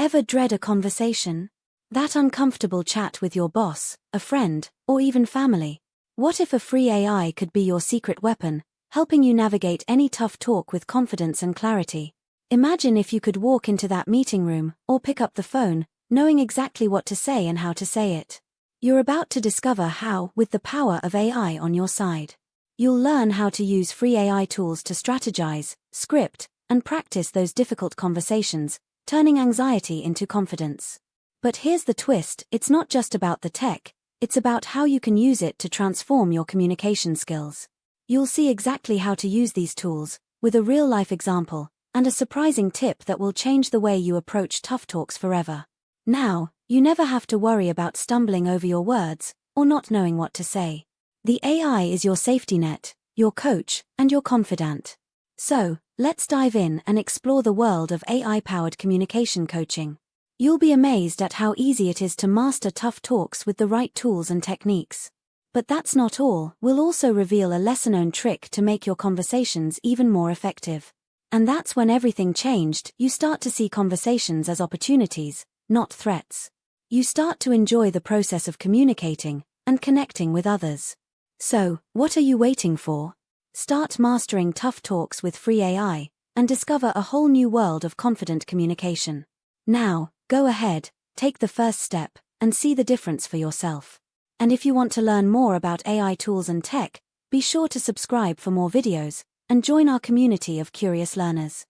Ever dread a conversation? That uncomfortable chat with your boss, a friend, or even family? What if a free AI could be your secret weapon, helping you navigate any tough talk with confidence and clarity? Imagine if you could walk into that meeting room, or pick up the phone, knowing exactly what to say and how to say it. You're about to discover how, with the power of AI on your side. You'll learn how to use free AI tools to strategize, script, and practice those difficult conversations, turning anxiety into confidence. But here's the twist, it's not just about the tech, it's about how you can use it to transform your communication skills. You'll see exactly how to use these tools, with a real-life example, and a surprising tip that will change the way you approach tough talks forever. Now, you never have to worry about stumbling over your words, or not knowing what to say. The AI is your safety net, your coach, and your confidant. So, let's dive in and explore the world of AI-powered communication coaching. You'll be amazed at how easy it is to master tough talks with the right tools and techniques. But that's not all, we'll also reveal a lesser-known trick to make your conversations even more effective. And that's when everything changed, you start to see conversations as opportunities, not threats. You start to enjoy the process of communicating and connecting with others. So, what are you waiting for? Start mastering tough talks with free AI, and discover a whole new world of confident communication. Now, go ahead, take the first step, and see the difference for yourself. And if you want to learn more about AI tools and tech, be sure to subscribe for more videos, and join our community of curious learners.